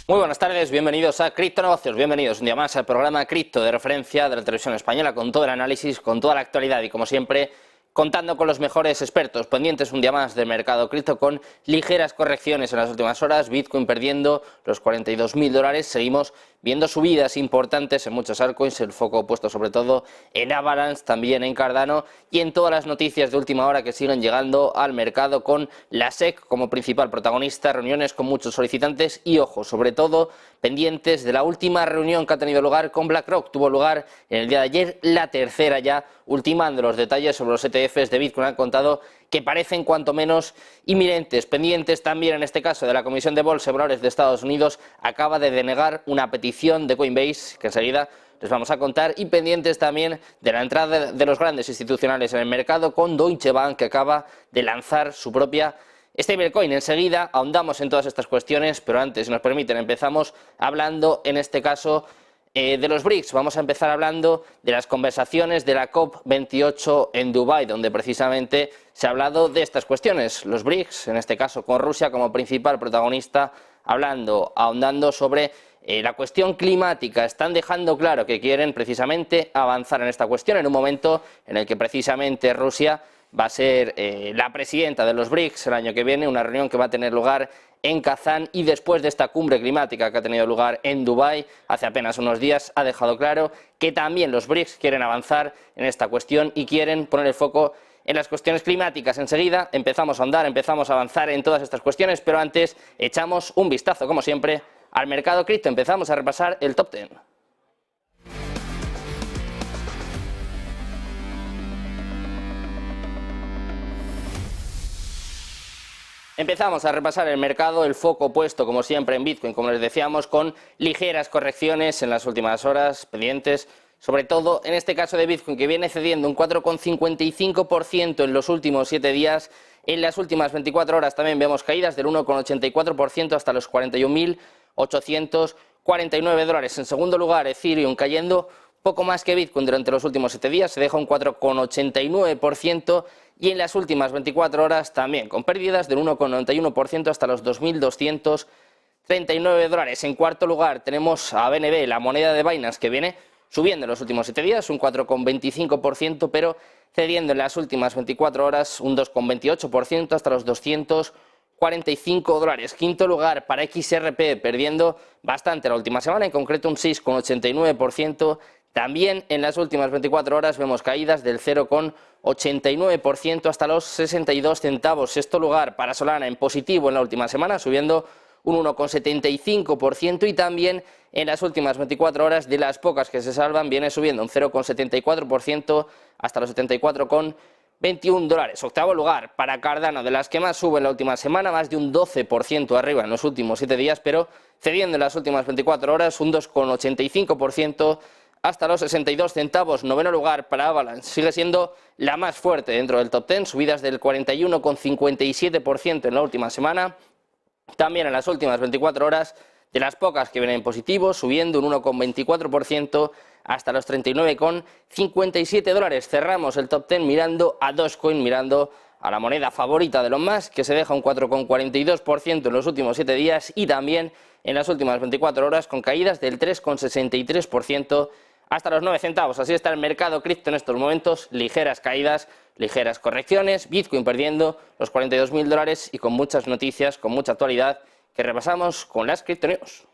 Muy buenas tardes, bienvenidos a Cripto Negocios, bienvenidos un día más al programa Cripto de referencia de la televisión española con todo el análisis, con toda la actualidad y como siempre contando con los mejores expertos, pendientes un día más del mercado cripto con ligeras correcciones en las últimas horas, Bitcoin perdiendo los $42.000, seguimos viendo subidas importantes en muchos altcoins, el foco puesto sobre todo en Avalanche, también en Cardano y en todas las noticias de última hora que siguen llegando al mercado con la SEC como principal protagonista, reuniones con muchos solicitantes y ojo, sobre todo pendientes de la última reunión que ha tenido lugar con BlackRock, tuvo lugar en el día de ayer, la tercera ya, ultimando los detalles sobre los ETFs de Bitcoin, han contado que parecen cuanto menos inminentes, pendientes también en este caso de la Comisión de Bolsa y Valores de Estados Unidos, acaba de denegar una petición de Coinbase, que enseguida les vamos a contar, y pendientes también de la entrada de los grandes institucionales en el mercado con Deutsche Bank, que acaba de lanzar su propia stablecoin. Enseguida ahondamos en todas estas cuestiones, pero antes, si nos permiten, empezamos hablando en este caso de los BRICS. Vamos a empezar hablando de las conversaciones de la COP28 en Dubái, donde precisamente se ha hablado de estas cuestiones. Los BRICS, en este caso con Rusia como principal protagonista, ahondando sobre la cuestión climática. Están dejando claro que quieren precisamente avanzar en esta cuestión en un momento en el que precisamente Rusia va a ser la presidenta de los BRICS el año que viene, una reunión que va a tener lugar en Kazán y después de esta cumbre climática que ha tenido lugar en Dubái hace apenas unos días, ha dejado claro que también los BRICS quieren avanzar en esta cuestión y quieren poner el foco en las cuestiones climáticas. Enseguida empezamos a ahondar, empezamos a avanzar en todas estas cuestiones, pero antes echamos un vistazo, como siempre, al mercado cripto. Empezamos a repasar el top 10. Empezamos a repasar el mercado, el foco puesto como siempre en Bitcoin, como les decíamos, con ligeras correcciones en las últimas horas, pendientes, sobre todo en este caso de Bitcoin, que viene cediendo un 4,55% en los últimos 7 días. En las últimas 24 horas también vemos caídas del 1,84% hasta los $41.849. En segundo lugar, Ethereum cayendo poco más que Bitcoin durante los últimos 7 días, se deja un 4,89%. Y en las últimas 24 horas también con pérdidas del 1,91% hasta los $2.239. En cuarto lugar tenemos a BNB, la moneda de Binance, que viene subiendo en los últimos 7 días, un 4,25%, pero cediendo en las últimas 24 horas un 2,28% hasta los $245. Quinto lugar para XRP, perdiendo bastante la última semana, en concreto un 6,89%. También en las últimas 24 horas vemos caídas del 0,89% hasta los 62 centavos. Sexto lugar para Solana en positivo en la última semana, subiendo un 1,75%, y también en las últimas 24 horas, de las pocas que se salvan, viene subiendo un 0,74% hasta los $74,21. Octavo lugar para Cardano, de las que más sube en la última semana, más de un 12% arriba en los últimos 7 días, pero cediendo en las últimas 24 horas un 2,85% hasta los 62 centavos. Noveno lugar para Avalanche, sigue siendo la más fuerte dentro del top 10, subidas del 41,57% en la última semana. También en las últimas 24 horas, de las pocas que vienen en positivo, subiendo un 1,24% hasta los $39,57. Cerramos el top 10 mirando a Dogecoin, mirando a la moneda favorita de Elon Musk, que se deja un 4,42% en los últimos 7 días y también en las últimas 24 horas con caídas del 3,63% hasta los 9 centavos. Así está el mercado cripto en estos momentos, ligeras caídas, ligeras correcciones, Bitcoin perdiendo los $42.000 y con muchas noticias, con mucha actualidad que repasamos con las Crypto News.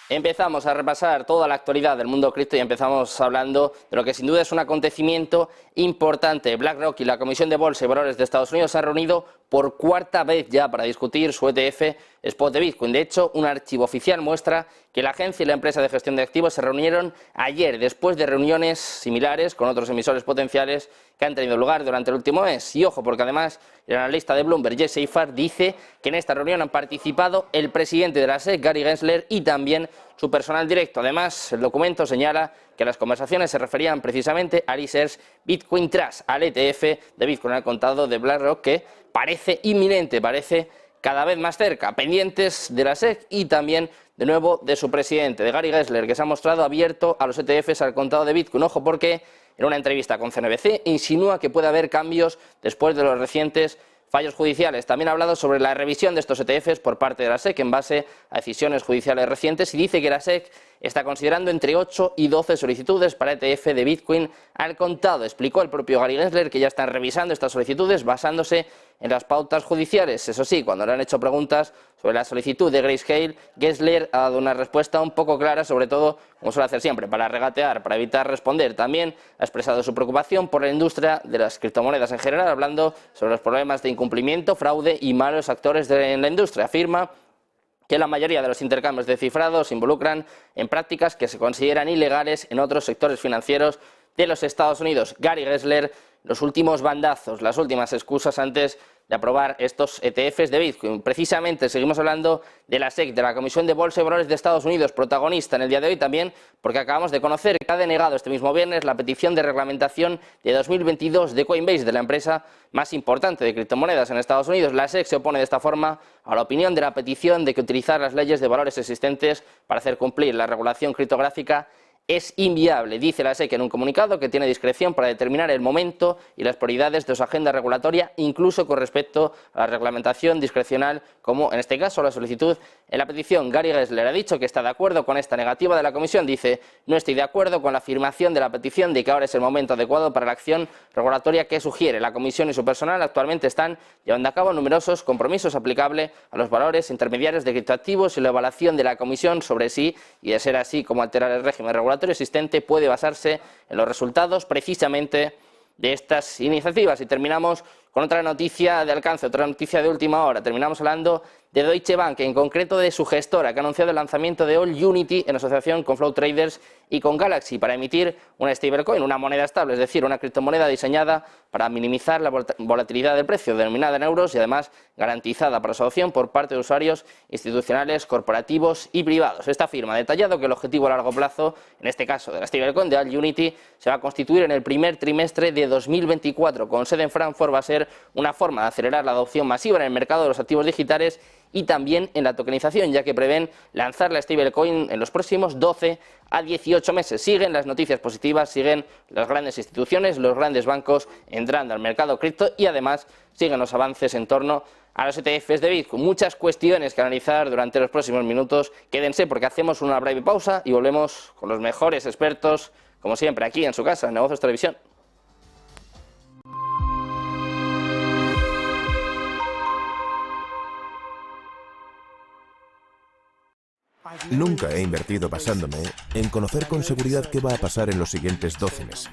Empezamos a repasar toda la actualidad del mundo cripto y empezamos hablando de lo que sin duda es un acontecimiento importante. BlackRock y la Comisión de Bolsa y Valores de Estados Unidos se han reunido por cuarta vez ya para discutir su ETF Spot de Bitcoin. De hecho, un archivo oficial muestra que la agencia y la empresa de gestión de activos se reunieron ayer después de reuniones similares con otros emisores potenciales que han tenido lugar durante el último mes. Y ojo, porque además el analista de Bloomberg, Jesse Iffard, dice que en esta reunión han participado el presidente de la SEC, Gary Gensler, y también su personal directo. Además, el documento señala que las conversaciones se referían precisamente al Research Bitcoin Trust, al ETF de Bitcoin al contado de BlackRock, que parece inminente, parece cada vez más cerca, pendientes de la SEC y también de nuevo de su presidente, de Gary Gensler, que se ha mostrado abierto a los ETFs al contado de Bitcoin. Ojo, porque en una entrevista con CNBC insinúa que puede haber cambios después de los recientes fallos judiciales. También ha hablado sobre la revisión de estos ETFs por parte de la SEC en base a decisiones judiciales recientes y dice que la SEC está considerando entre 8 y 12 solicitudes para ETF de Bitcoin al contado. Explicó el propio Gary Gensler que ya están revisando estas solicitudes basándose en las pautas judiciales. Eso sí, cuando le han hecho preguntas sobre la solicitud de Grayscale, Gensler ha dado una respuesta un poco clara, sobre todo, como suele hacer siempre, para regatear, para evitar responder. También ha expresado su preocupación por la industria de las criptomonedas en general, hablando sobre los problemas de incumplimiento, fraude y malos actores en la industria. Afirma que la mayoría de los intercambios de cifrados se involucran en prácticas que se consideran ilegales en otros sectores financieros de los Estados Unidos. Gary Gensler, los últimos bandazos, las últimas excusas antes de aprobar estos ETFs de Bitcoin. Precisamente seguimos hablando de la SEC, de la Comisión de Bolsa y Valores de Estados Unidos, protagonista en el día de hoy también, porque acabamos de conocer que ha denegado este mismo viernes la petición de reglamentación de 2022 de Coinbase, de la empresa más importante de criptomonedas en Estados Unidos. La SEC se opone de esta forma a la opinión de la petición de que utilizar las leyes de valores existentes para hacer cumplir la regulación criptográfica es inviable. Dice la SEC en un comunicado que tiene discreción para determinar el momento y las prioridades de su agenda regulatoria, incluso con respecto a la reglamentación discrecional, como en este caso la solicitud en la petición. Gary Gensler ha dicho que está de acuerdo con esta negativa de la Comisión. Dice: no estoy de acuerdo con la afirmación de la petición de que ahora es el momento adecuado para la acción regulatoria que sugiere. La Comisión y su personal actualmente están llevando a cabo numerosos compromisos aplicables a los valores intermediarios de criptoactivos y la evaluación de la Comisión sobre si, y de ser así, como alterar el régimen regulatorio existente puede basarse en los resultados precisamente de estas iniciativas. Y terminamos con otra noticia de alcance, otra noticia de última hora. Terminamos hablando de Deutsche Bank, en concreto de su gestora, que ha anunciado el lanzamiento de All Unity en asociación con Flow Traders y con Galaxy para emitir una stablecoin, una moneda estable, es decir, una criptomoneda diseñada para minimizar la volatilidad del precio, denominada en euros y además garantizada para su adopción por parte de usuarios institucionales, corporativos y privados. Esta firma ha detallado que el objetivo a largo plazo, en este caso de la stablecoin de All Unity, se va a constituir en el primer trimestre de 2024. Con sede en Frankfurt, va a ser una forma de acelerar la adopción masiva en el mercado de los activos digitales y también en la tokenización, ya que prevén lanzar la stablecoin en los próximos 12 a 18 meses. Siguen las noticias positivas, siguen las grandes instituciones, los grandes bancos entrando al mercado cripto y además siguen los avances en torno a los ETFs de Bitcoin. Muchas cuestiones que analizar durante los próximos minutos. Quédense porque hacemos una breve pausa y volvemos con los mejores expertos, como siempre, aquí en su casa, en Negocios Televisión. Nunca he invertido basándome en conocer con seguridad qué va a pasar en los siguientes 12 meses.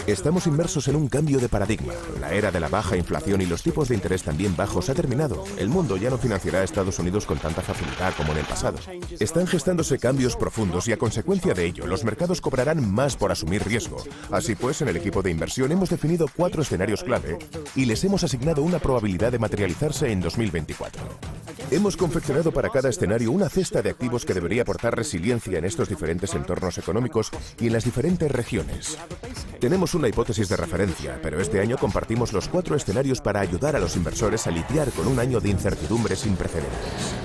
Estamos inmersos en un cambio de paradigma. La era de la baja inflación y los tipos de interés también bajos ha terminado. El mundo ya no financiará a Estados Unidos con tanta facilidad como en el pasado. Están gestándose cambios profundos y a consecuencia de ello, los mercados cobrarán más por asumir riesgo. Así pues, en el equipo de inversión hemos definido 4 escenarios clave y les hemos asignado una probabilidad de materializarse en 2024. Hemos confeccionado para cada escenario una cesta de activos que debería aportar resiliencia en estos diferentes entornos económicos y en las diferentes regiones. Tenemos una hipótesis de referencia, pero este año compartimos los 4 escenarios para ayudar a los inversores a lidiar con un año de incertidumbre sin precedentes.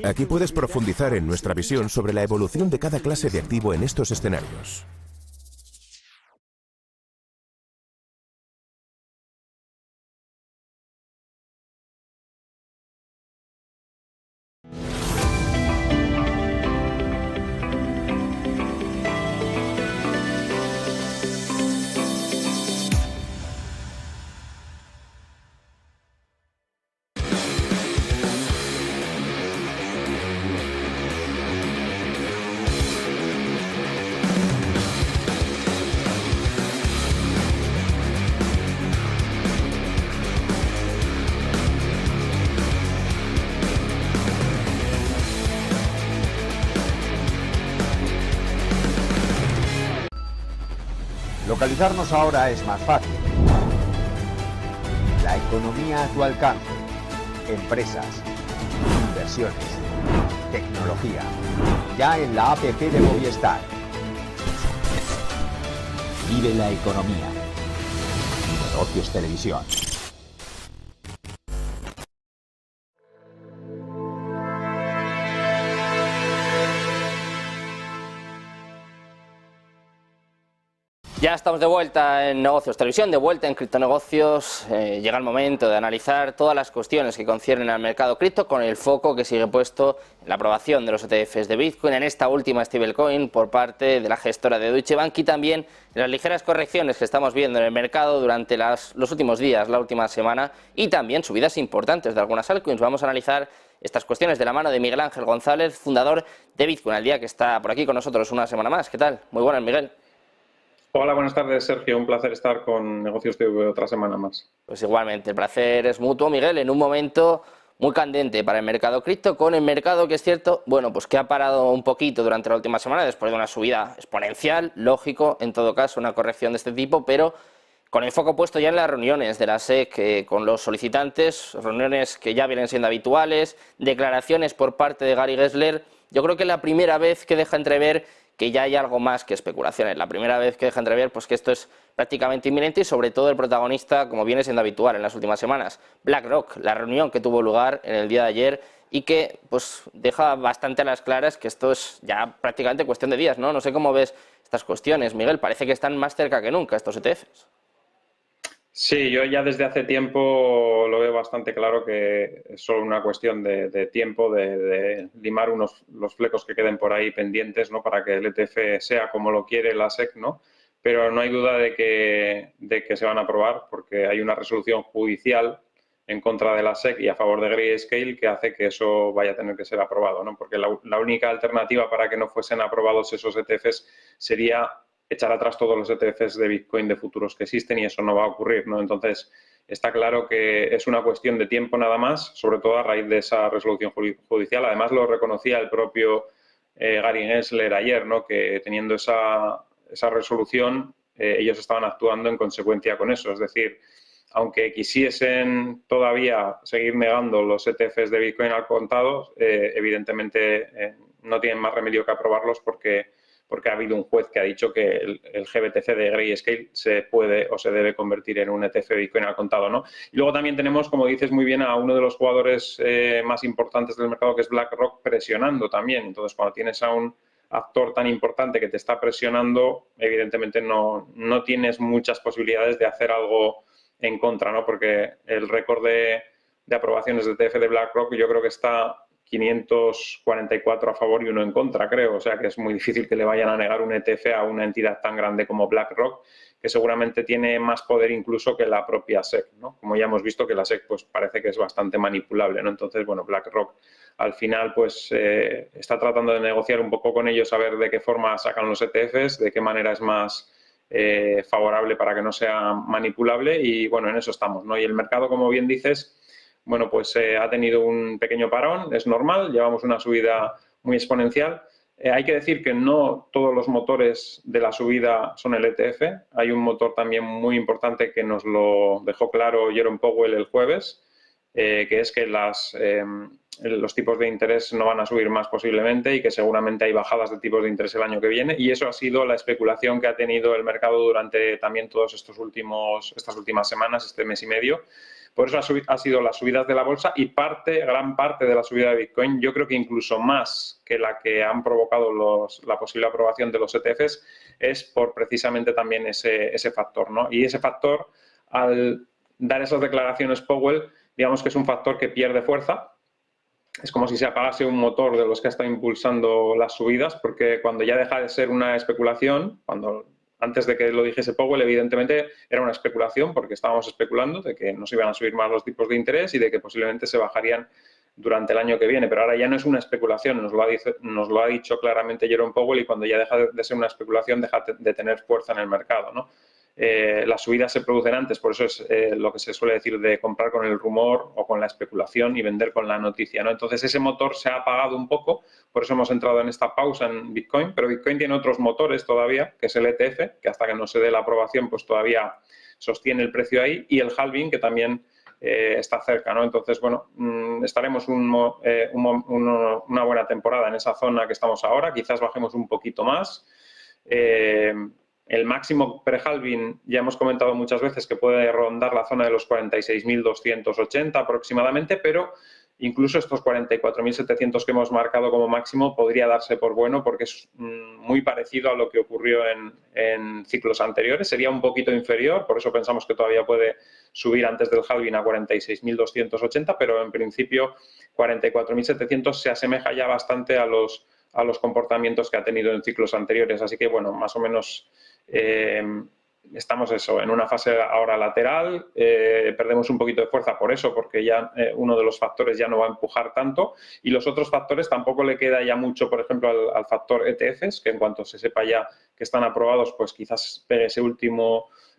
Aquí puedes profundizar en nuestra visión sobre la evolución de cada clase de activo en estos escenarios. Localizarnos ahora es más fácil. La economía a tu alcance. Empresas, inversiones, tecnología. Ya en la app de Movistar. Vive la economía. Negocios Televisión. Ya estamos de vuelta en Negocios Televisión, de vuelta en Criptonegocios. Llega el momento de analizar todas las cuestiones que conciernen al mercado cripto, con el foco que sigue puesto en la aprobación de los ETFs de Bitcoin, en esta última stablecoin por parte de la gestora de Deutsche Bank, y también en las ligeras correcciones que estamos viendo en el mercado durante los últimos días, la última semana, y también subidas importantes de algunas altcoins. Vamos a analizar estas cuestiones de la mano de Miguel Ángel González, fundador de Bitcoin al Día, que está por aquí con nosotros una semana más. ¿Qué tal? Muy buenas, Miguel. Hola, buenas tardes, Sergio. Un placer estar con Negocios TV otra semana más. Pues igualmente, el placer es mutuo, Miguel, en un momento muy candente para el mercado cripto, con el mercado que es cierto, bueno, pues que ha parado un poquito durante la última semana después de una subida exponencial, lógico, en todo caso, una corrección de este tipo, pero con el foco puesto ya en las reuniones de la SEC con los solicitantes, reuniones que ya vienen siendo habituales, declaraciones por parte de Gary Gensler. Yo creo que es la primera vez que deja entrever que ya hay algo más que especulaciones, la primera vez que deja entrever pues que esto es prácticamente inminente, y sobre todo el protagonista, como viene siendo habitual en las últimas semanas, BlackRock, la reunión que tuvo lugar en el día de ayer y que pues deja bastante a las claras que esto es ya prácticamente cuestión de días, ¿no? No sé cómo ves estas cuestiones, Miguel, parece que están más cerca que nunca estos ETFs. Sí, yo ya desde hace tiempo lo veo bastante claro que es solo una cuestión de tiempo, de limar los flecos que queden por ahí pendientes, ¿no? Para que el ETF sea como lo quiere la SEC, ¿no? Pero no hay duda de que se van a aprobar, porque hay una resolución judicial en contra de la SEC y a favor de Grayscale que hace que eso vaya a tener que ser aprobado, ¿no? Porque la única alternativa para que no fuesen aprobados esos ETFs sería echar atrás todos los ETFs de Bitcoin de futuros que existen, y eso no va a ocurrir, ¿no? Entonces, está claro que es una cuestión de tiempo nada más, sobre todo a raíz de esa resolución judicial. Además, lo reconocía el propio Gary Gensler ayer, ¿no? Que teniendo esa resolución, ellos estaban actuando en consecuencia con eso. Es decir, aunque quisiesen todavía seguir negando los ETFs de Bitcoin al contado, evidentemente no tienen más remedio que aprobarlos, porque ha habido un juez que ha dicho que el GBTC de Grayscale se puede o se debe convertir en un ETF Bitcoin al contado, ¿no? Y luego también tenemos, como dices muy bien, a uno de los jugadores más importantes del mercado, que es BlackRock, presionando también. Entonces, cuando tienes a un actor tan importante que te está presionando, evidentemente no tienes muchas posibilidades de hacer algo en contra, ¿no? Porque el récord de aprobaciones de ETF de BlackRock yo creo que está 544 a favor y 1 en contra, creo. O sea que es muy difícil que le vayan a negar un ETF a una entidad tan grande como BlackRock, que seguramente tiene más poder incluso que la propia SEC, ¿no? Como ya hemos visto que la SEC pues parece que es bastante manipulable, ¿no? Entonces, bueno, BlackRock al final pues está tratando de negociar un poco con ellos, a ver de qué forma sacan los ETFs, de qué manera es más favorable para que no sea manipulable, y bueno, en eso estamos, ¿no? Y el mercado, como bien dices, bueno, pues ha tenido un pequeño parón, es normal, llevamos una subida muy exponencial. Hay que decir que no todos los motores de la subida son el ETF. Hay un motor también muy importante que nos lo dejó claro Jerome Powell el jueves, que es que los tipos de interés no van a subir más posiblemente, y que seguramente hay bajadas de tipos de interés el año que viene, y eso ha sido la especulación que ha tenido el mercado durante también todas estas últimas semanas, este mes y medio. Por eso ha sido las subidas de la bolsa, y gran parte de la subida de Bitcoin, yo creo que incluso más que la que han provocado la posible aprobación de los ETFs, es por precisamente también ese factor, ¿no? Y ese factor, al dar esas declaraciones Powell, digamos que es un factor que pierde fuerza. Es como si se apagase un motor de los que está impulsando las subidas, porque cuando ya deja de ser una especulación, antes de que lo dijese Powell, evidentemente era una especulación, porque estábamos especulando de que no se iban a subir más los tipos de interés y de que posiblemente se bajarían durante el año que viene. Pero ahora ya no es una especulación, nos lo ha dicho claramente Jerome Powell, y cuando ya deja de ser una especulación, deja de tener fuerza en el mercado, ¿no? Las subidas se producen antes, por eso es lo que se suele decir de comprar con el rumor o con la especulación y vender con la noticia, ¿no? Entonces ese motor se ha apagado un poco, por eso hemos entrado en esta pausa en Bitcoin, pero Bitcoin tiene otros motores todavía, que es el ETF, que hasta que no se dé la aprobación pues todavía sostiene el precio ahí, y el halving, que también está cerca, ¿no? Entonces, bueno, estaremos una buena temporada en esa zona que estamos ahora, quizás bajemos un poquito más. El máximo pre-halving ya hemos comentado muchas veces que puede rondar la zona de los 46.280 aproximadamente, pero incluso estos 44.700 que hemos marcado como máximo podría darse por bueno porque es muy parecido a lo que ocurrió en ciclos anteriores. Sería un poquito inferior, por eso pensamos que todavía puede subir antes del halving a 46.280, pero en principio 44.700 se asemeja ya bastante a los comportamientos que ha tenido en ciclos anteriores. Así que, bueno, más o menos estamos en una fase ahora lateral, perdemos un poquito de fuerza por eso, porque ya uno de los factores ya no va a empujar tanto y los otros factores tampoco le queda ya mucho, por ejemplo, al factor ETFs, que en cuanto se sepa ya que están aprobados, pues quizás pegue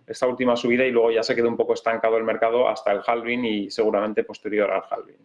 esta última subida y luego ya se quede un poco estancado el mercado hasta el halving y seguramente posterior al halving.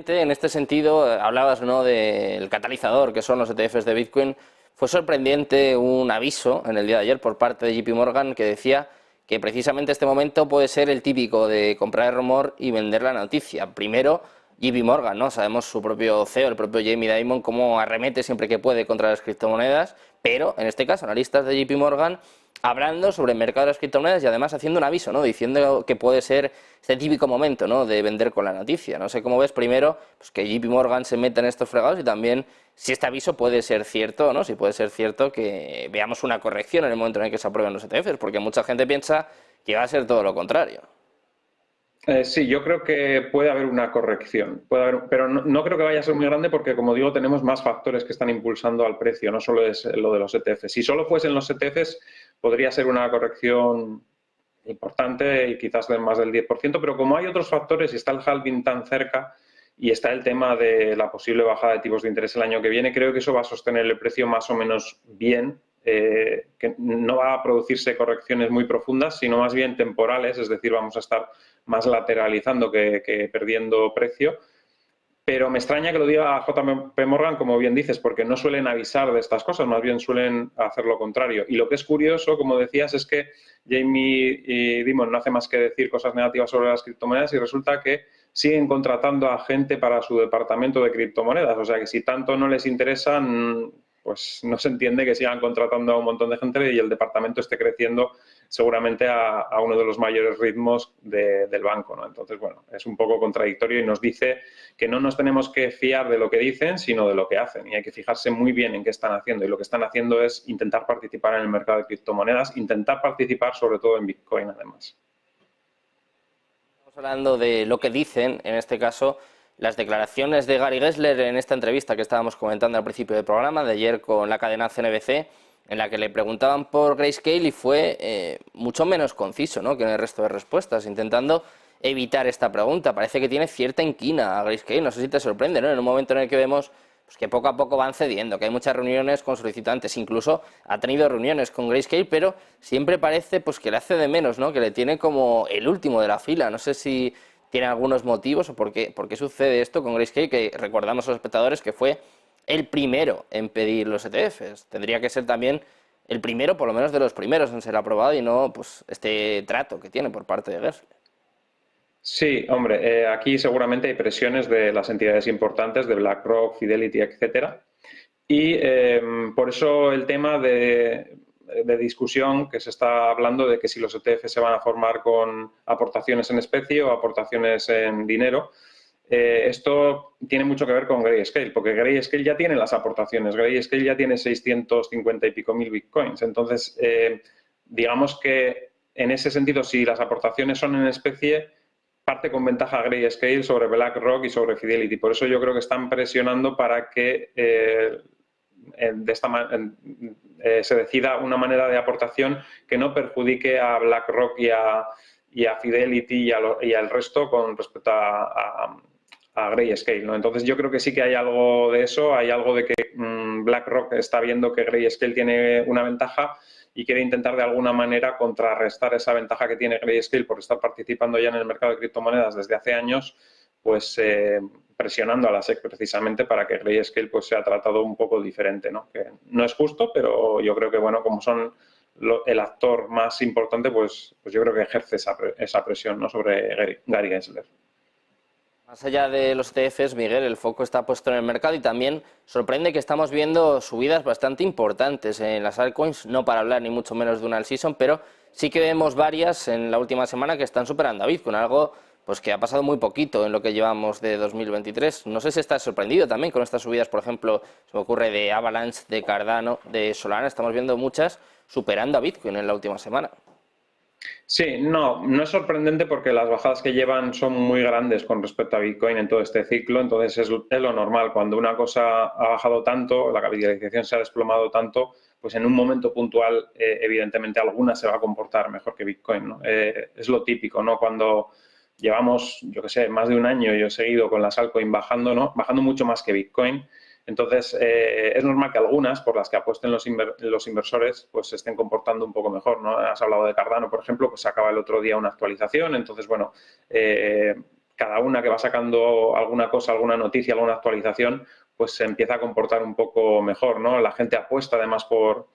En este sentido, hablabas, ¿no?, del catalizador que son los ETFs de Bitcoin. Fue sorprendente un aviso en el día de ayer por parte de JP Morgan que decía que precisamente este momento puede ser el típico de comprar el rumor y vender la noticia. Primero, JP Morgan, ¿no? Sabemos su propio CEO, el propio Jamie Dimon, cómo arremete siempre que puede contra las criptomonedas, pero en este caso analistas de JP Morgan hablando sobre el mercado de las criptomonedas y además haciendo un aviso, ¿no?, diciendo que puede ser este típico momento, ¿no?, de vender con la noticia. No sé cómo ves primero pues, que JP Morgan se meta en estos fregados y también si este aviso puede ser cierto, ¿no?, si puede ser cierto que veamos una corrección en el momento en el que se aprueben los ETFs, porque mucha gente piensa que va a ser todo lo contrario. Sí, yo creo que puede haber una corrección, pero no creo que vaya a ser muy grande porque, como digo, tenemos más factores que están impulsando al precio, no solo es lo de los ETFs. Si solo fuesen los ETFs, podría ser una corrección importante y quizás de más del 10%, pero como hay otros factores y está el halving tan cerca y está el tema de la posible bajada de tipos de interés el año que viene, creo que eso va a sostener el precio más o menos bien, que no va a producirse correcciones muy profundas, sino más bien temporales, es decir, vamos a estar más lateralizando que perdiendo precio. Pero me extraña que lo diga JP Morgan, como bien dices, porque no suelen avisar de estas cosas, más bien suelen hacer lo contrario. Y lo que es curioso, como decías, es que Jamie Dimon no hace más que decir cosas negativas sobre las criptomonedas y resulta que siguen contratando a gente para su departamento de criptomonedas. O sea que si tanto no les interesan, pues no se entiende que sigan contratando a un montón de gente y el departamento esté creciendo seguramente a uno de los mayores ritmos del banco, ¿no? Entonces, bueno, es un poco contradictorio y nos dice que no nos tenemos que fiar de lo que dicen, sino de lo que hacen. Y hay que fijarse muy bien en qué están haciendo. Y lo que están haciendo es intentar participar en el mercado de criptomonedas, intentar participar sobre todo en Bitcoin, además. Estamos hablando de lo que dicen, en este caso, las declaraciones de Gary Gensler en esta entrevista que estábamos comentando al principio del programa, de ayer con la cadena CNBC, en la que le preguntaban por Grayscale y fue mucho menos conciso, ¿no?, que en el resto de respuestas, intentando evitar esta pregunta. Parece que tiene cierta inquina a Grayscale, no sé si te sorprende, ¿no?, en un momento en el que vemos pues, que poco a poco van cediendo, que hay muchas reuniones con solicitantes, incluso ha tenido reuniones con Grayscale, pero siempre parece pues, que le hace de menos, ¿no?, que le tiene como el último de la fila. No sé si tiene algunos motivos o por qué sucede esto con Grayscale, que recordamos a los espectadores que fue el primero en pedir los ETFs. Tendría que ser también el primero, por lo menos de los primeros en ser aprobado y no pues este trato que tiene por parte de Gensler. Sí, hombre, aquí seguramente hay presiones de las entidades importantes, de BlackRock, Fidelity, etcétera. Y por eso el tema de discusión que se está hablando de que si los ETF se van a formar con aportaciones en especie o aportaciones en dinero. Esto tiene mucho que ver con Grayscale, porque Grayscale ya tiene las aportaciones, Grayscale ya tiene 650 y pico mil bitcoins. Entonces, digamos que en ese sentido, si las aportaciones son en especie, parte con ventaja Grayscale sobre BlackRock y sobre Fidelity. Por eso yo creo que están presionando para que se decida una manera de aportación que no perjudique a BlackRock y a Fidelity y al resto con respecto a Grayscale, ¿no? Entonces yo creo que sí que hay algo de eso, hay algo de que BlackRock está viendo que Grayscale tiene una ventaja y quiere intentar de alguna manera contrarrestar esa ventaja que tiene Grayscale por estar participando ya en el mercado de criptomonedas desde hace años, pues presionando a la SEC precisamente para que Grayscale pues sea tratado un poco diferente, ¿no? Que no es justo, pero yo creo que, bueno, como son el actor más importante, pues yo creo que ejerce esa presión, ¿no?, sobre Gary Gensler. Más allá de los ETFs, Miguel, el foco está puesto en el mercado y también sorprende que estamos viendo subidas bastante importantes en las altcoins, no para hablar ni mucho menos de una all season, pero sí que vemos varias en la última semana que están superando a Bitcoin, algo pues que ha pasado muy poquito en lo que llevamos de 2023. No sé si estás sorprendido también con estas subidas, por ejemplo, se me ocurre de Avalanche, de Cardano, de Solana, estamos viendo muchas superando a Bitcoin en la última semana. Sí, no es sorprendente porque las bajadas que llevan son muy grandes con respecto a Bitcoin en todo este ciclo, entonces es lo normal. Cuando una cosa ha bajado tanto, la capitalización se ha desplomado tanto, pues en un momento puntual, evidentemente, alguna se va a comportar mejor que Bitcoin, ¿no? Es lo típico, ¿no? Cuando llevamos, yo qué sé, más de un año yo he seguido con las altcoins bajando, ¿no? Bajando mucho más que Bitcoin. Entonces, es normal que algunas, por las que apuesten los inversores, pues se estén comportando un poco mejor, ¿no? Has hablado de Cardano, por ejemplo, pues acaba el otro día una actualización, entonces, bueno, cada una que va sacando alguna cosa, alguna noticia, alguna actualización, pues se empieza a comportar un poco mejor, ¿no? La gente apuesta además por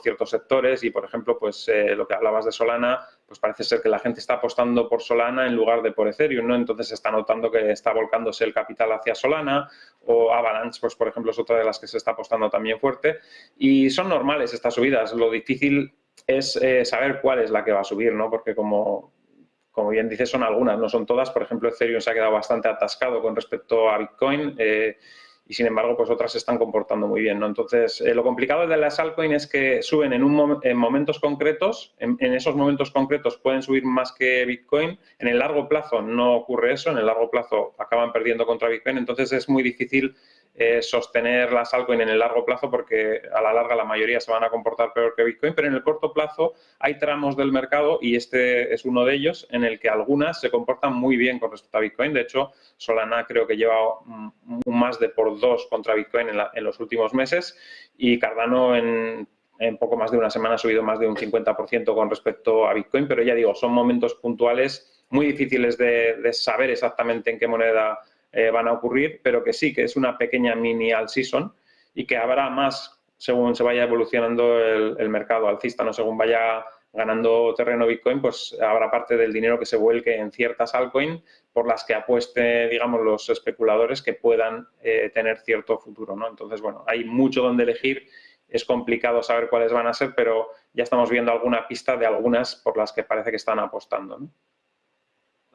ciertos sectores y, por ejemplo, pues lo que hablabas de Solana, pues parece ser que la gente está apostando por Solana en lugar de por Ethereum, ¿no? Entonces se está notando que está volcándose el capital hacia Solana, o Avalanche, pues por ejemplo, es otra de las que se está apostando también fuerte, y son normales estas subidas. Lo difícil es saber cuál es la que va a subir, ¿no? Porque como bien dices, son algunas, no son todas. Por ejemplo, Ethereum se ha quedado bastante atascado con respecto a Bitcoin, y sin embargo, pues otras se están comportando muy bien, ¿no? Entonces, lo complicado de las altcoins es que suben en momentos concretos, en esos momentos concretos pueden subir más que Bitcoin, en el largo plazo no ocurre eso, en el largo plazo acaban perdiendo contra Bitcoin, entonces es muy difícil sostener las altcoins en el largo plazo porque a la larga la mayoría se van a comportar peor que Bitcoin, pero en el corto plazo hay tramos del mercado, y este es uno de ellos, en el que algunas se comportan muy bien con respecto a Bitcoin. De hecho, Solana creo que lleva un más de por 2 contra Bitcoin en los últimos meses, y Cardano en poco más de una semana ha subido más de un 50% con respecto a Bitcoin, pero ya digo, son momentos puntuales muy difíciles de saber exactamente en qué moneda van a ocurrir, pero que sí, que es una pequeña mini alt season y que habrá más según se vaya evolucionando el mercado alcista, ¿no? Según vaya ganando terreno Bitcoin, pues habrá parte del dinero que se vuelque en ciertas altcoins por las que apueste, digamos, los especuladores que puedan tener cierto futuro, ¿no? Entonces, bueno, hay mucho donde elegir, es complicado saber cuáles van a ser, pero ya estamos viendo alguna pista de algunas por las que parece que están apostando, ¿no?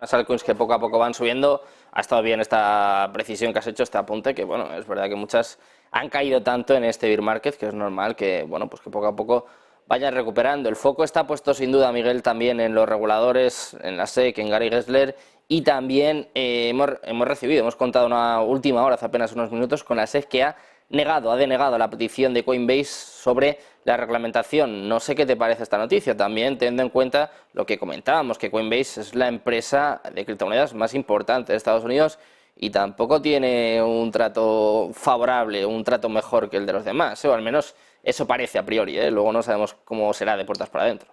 Las altcoins que poco a poco van subiendo. Ha estado bien esta precisión que has hecho, este apunte, que bueno, es verdad que muchas han caído tanto en este bear market que es normal que, bueno, pues que poco a poco vayan recuperando. El foco está puesto sin duda, Miguel, también en los reguladores, en la SEC, en Gary Gensler, y también hemos contado una última hora, hace apenas unos minutos, con la SEC que ha denegado la petición de Coinbase sobre la reglamentación. No sé qué te parece esta noticia, también teniendo en cuenta lo que comentábamos, que Coinbase es la empresa de criptomonedas más importante de Estados Unidos y tampoco tiene un trato favorable, un trato mejor que el de los demás, o al menos eso parece a priori, ¿eh? Luego no sabemos cómo será de puertas para adentro.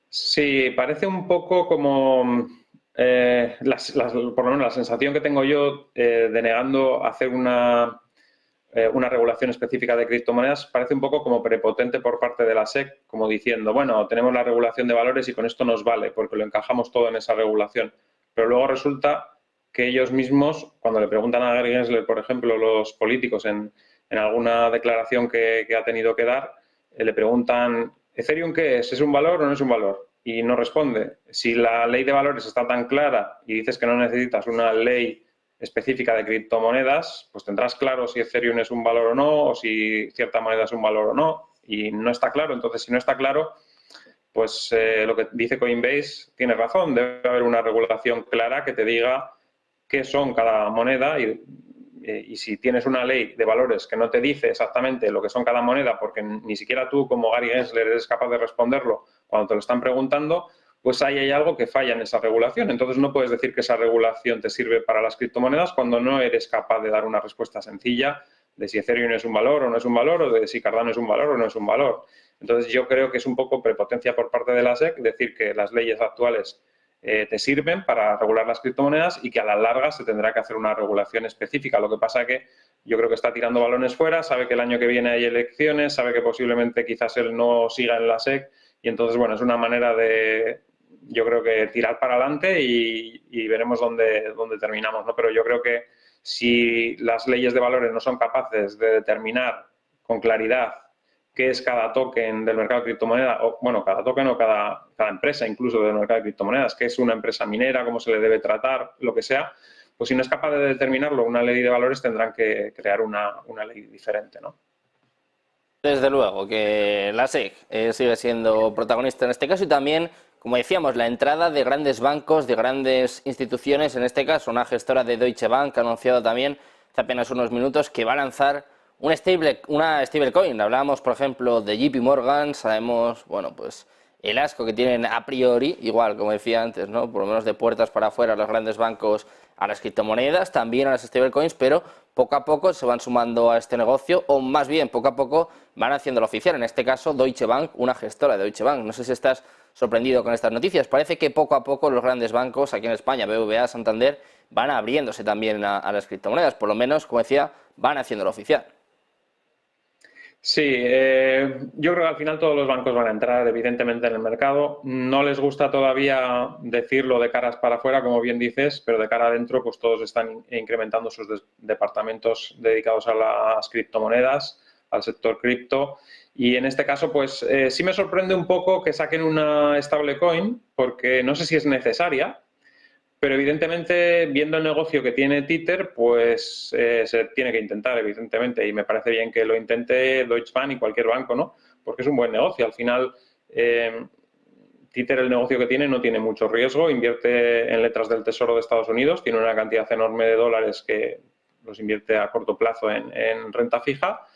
Sí, parece un poco como, por lo menos la sensación que tengo yo, denegando hacer una regulación específica de criptomonedas, parece un poco como prepotente por parte de la SEC, como diciendo, bueno, tenemos la regulación de valores y con esto nos vale, porque lo encajamos todo en esa regulación. Pero luego resulta que ellos mismos, cuando le preguntan a Gary Gensler, por ejemplo, los políticos en alguna declaración que ha tenido que dar, le preguntan, ¿Ethereum qué es? ¿Es un valor o no es un valor? Y no responde. Si la ley de valores está tan clara y dices que no necesitas una ley específica de criptomonedas, pues tendrás claro si Ethereum es un valor o no, o si cierta moneda es un valor o no, y no está claro. Entonces, si no está claro, pues lo que dice Coinbase tiene razón, debe haber una regulación clara que te diga qué son cada moneda, y si tienes una ley de valores que no te dice exactamente lo que son cada moneda, porque ni siquiera tú como Gary Gensler eres capaz de responderlo cuando te lo están preguntando, pues ahí hay algo que falla en esa regulación. Entonces no puedes decir que esa regulación te sirve para las criptomonedas cuando no eres capaz de dar una respuesta sencilla de si Ethereum es un valor o no es un valor, o de si Cardano es un valor o no es un valor. Entonces yo creo que es un poco prepotencia por parte de la SEC decir que las leyes actuales te sirven para regular las criptomonedas y que a la larga se tendrá que hacer una regulación específica. Lo que pasa que yo creo que está tirando balones fuera, sabe que el año que viene hay elecciones, sabe que posiblemente quizás él no siga en la SEC, y entonces, bueno, es una manera de, yo creo que tirar para adelante y veremos dónde terminamos, ¿no? Pero yo creo que si las leyes de valores no son capaces de determinar con claridad qué es cada token del mercado de criptomonedas, o bueno, cada token o cada empresa incluso del mercado de criptomonedas, qué es una empresa minera, cómo se le debe tratar, lo que sea, pues si no es capaz de determinarlo una ley de valores, tendrán que crear una ley diferente, ¿no? Desde luego que la SEC sigue siendo protagonista en este caso y también, como decíamos, la entrada de grandes bancos, de grandes instituciones, en este caso una gestora de Deutsche Bank ha anunciado también hace apenas unos minutos que va a lanzar una stablecoin. Hablábamos, por ejemplo, de JP Morgan, sabemos, bueno, pues el asco que tienen a priori, igual, como decía antes, ¿no? Por lo menos de puertas para afuera los grandes bancos a las criptomonedas, también a las stablecoins, pero poco a poco se van sumando a este negocio, o más bien, poco a poco van haciéndolo oficial. En este caso, Deutsche Bank, una gestora de Deutsche Bank. No sé si estás sorprendido con estas noticias. Parece que poco a poco los grandes bancos aquí en España, BBVA, Santander, van abriéndose también a las criptomonedas. Por lo menos, como decía, van haciéndolo oficial. Sí, yo creo que al final todos los bancos van a entrar evidentemente en el mercado. No les gusta todavía decirlo de caras para afuera, como bien dices, pero de cara adentro pues todos están incrementando sus departamentos dedicados a las criptomonedas, al sector cripto. Y en este caso pues sí me sorprende un poco que saquen una stablecoin porque no sé si es necesaria. Pero evidentemente, viendo el negocio que tiene Tether, pues se tiene que intentar, evidentemente, y me parece bien que lo intente Deutsche Bank y cualquier banco, ¿no? Porque es un buen negocio. Al final, Tether, el negocio que tiene, no tiene mucho riesgo, invierte en letras del Tesoro de Estados Unidos, tiene una cantidad enorme de dólares que los invierte a corto plazo en renta fija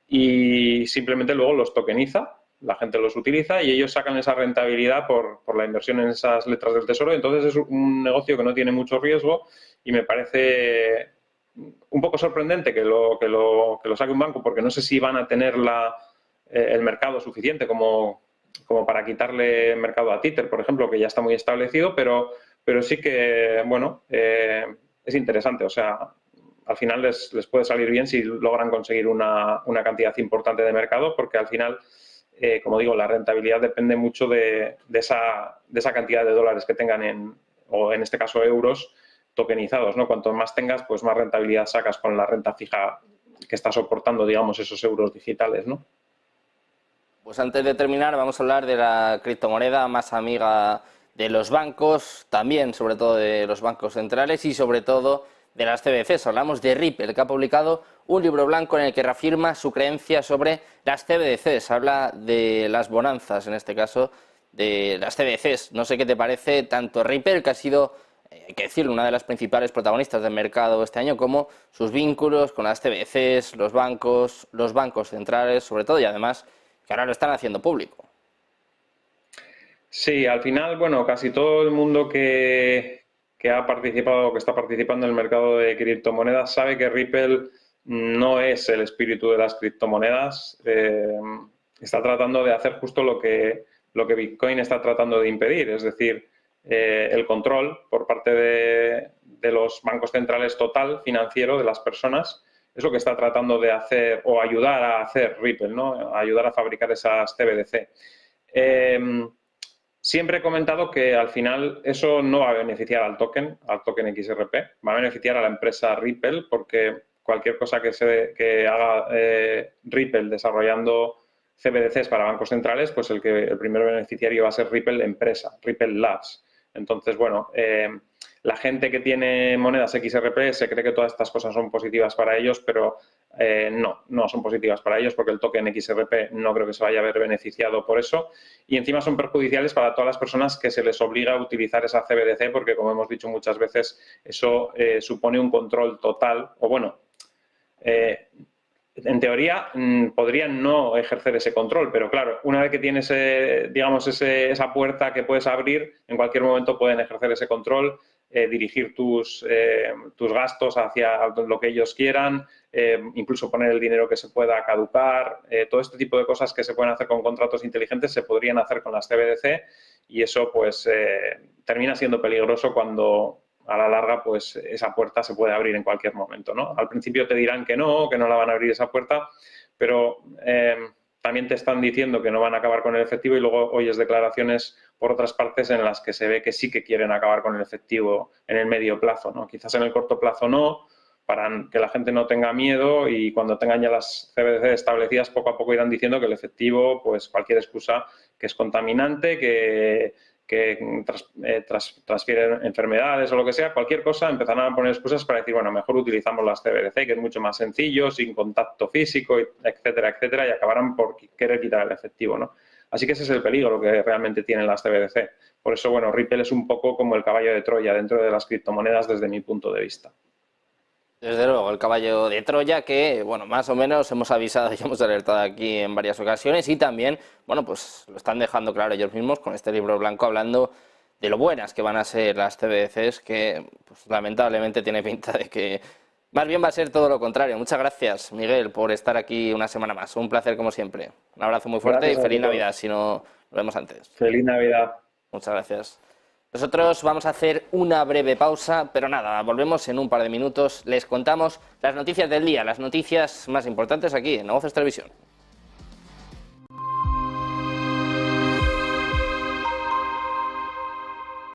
y simplemente luego los tokeniza. La gente los utiliza y ellos sacan esa rentabilidad por la inversión en esas letras del Tesoro. Entonces es un negocio que no tiene mucho riesgo y me parece un poco sorprendente que lo saque un banco porque no sé si van a tener el mercado suficiente como para quitarle mercado a Tether, por ejemplo, que ya está muy establecido, pero sí que, bueno, es interesante. O sea, al final les puede salir bien si logran conseguir una cantidad importante de mercado porque al final... como digo, la rentabilidad depende mucho de esa cantidad de dólares que tengan o en este caso euros, tokenizados, ¿no? Cuanto más tengas, pues más rentabilidad sacas con la renta fija que está soportando, digamos, esos euros digitales, ¿no? Pues antes de terminar, vamos a hablar de la criptomoneda más amiga de los bancos, también sobre todo de los bancos centrales y sobre todo de las CBDCs. Hablamos de Ripple, que ha publicado un libro blanco en el que reafirma su creencia sobre las CBDCs. Habla de las bonanzas, en este caso, de las CBDCs. No sé qué te parece tanto Ripple, que ha sido, hay que decirlo, una de las principales protagonistas del mercado este año, como sus vínculos con las CBDCs, los bancos centrales, sobre todo, y además que ahora lo están haciendo público. Sí, al final, bueno, casi todo el mundo que ha participado o que está participando en el mercado de criptomonedas sabe que Ripple no es el espíritu de las criptomonedas. Está tratando de hacer justo lo que Bitcoin está tratando de impedir, es decir, el control por parte de los bancos centrales total financiero de las personas. Es lo que está tratando de hacer o ayudar a hacer Ripple, ¿no? Ayudar a fabricar esas CBDC. Siempre he comentado que al final eso no va a beneficiar al token XRP, va a beneficiar a la empresa Ripple porque cualquier cosa que haga Ripple desarrollando CBDCs para bancos centrales, pues el primer beneficiario va a ser Ripple empresa, Ripple Labs. Entonces, bueno, la gente que tiene monedas XRP se cree que todas estas cosas son positivas para ellos, pero no son positivas para ellos porque el token XRP no creo que se vaya a ver beneficiado por eso y encima son perjudiciales para todas las personas que se les obliga a utilizar esa CBDC porque, como hemos dicho muchas veces, eso supone un control total o, bueno, en teoría podrían no ejercer ese control, pero claro, una vez que tienes, digamos, esa puerta que puedes abrir, en cualquier momento pueden ejercer ese control, dirigir tus gastos hacia lo que ellos quieran, incluso poner el dinero que se pueda caducar, todo este tipo de cosas que se pueden hacer con contratos inteligentes se podrían hacer con las CBDC y eso pues termina siendo peligroso cuando a la larga pues esa puerta se puede abrir en cualquier momento, ¿no? Al principio te dirán que no la van a abrir esa puerta, pero también te están diciendo que no van a acabar con el efectivo y luego oyes declaraciones por otras partes en las que se ve que sí que quieren acabar con el efectivo en el medio plazo, ¿no? Quizás en el corto plazo no, para que la gente no tenga miedo, y cuando tengan ya las CBDC establecidas, poco a poco irán diciendo que el efectivo, pues cualquier excusa que es contaminante, que transfiere enfermedades o lo que sea, cualquier cosa, empezarán a poner excusas para decir, bueno, mejor utilizamos las CBDC, que es mucho más sencillo, sin contacto físico, etcétera, etcétera, y acabarán por querer quitar el efectivo, ¿no? Así que ese es el peligro que realmente tienen las CBDC. Por eso, bueno, Ripple es un poco como el caballo de Troya dentro de las criptomonedas desde mi punto de vista. Desde luego, el caballo de Troya que, bueno, más o menos hemos avisado y hemos alertado aquí en varias ocasiones, y también, bueno, pues lo están dejando claro ellos mismos con este libro blanco, hablando de lo buenas que van a ser las CBDCs, que pues, lamentablemente tiene pinta de que más bien va a ser todo lo contrario. Muchas gracias, Miguel, por estar aquí una semana más. Un placer como siempre. Un abrazo muy fuerte y feliz Navidad, si no nos vemos antes. Feliz Navidad. Muchas gracias. Nosotros vamos a hacer una breve pausa, pero nada, volvemos en un par de minutos. Les contamos las noticias del día, las noticias más importantes aquí en Negocios Televisión.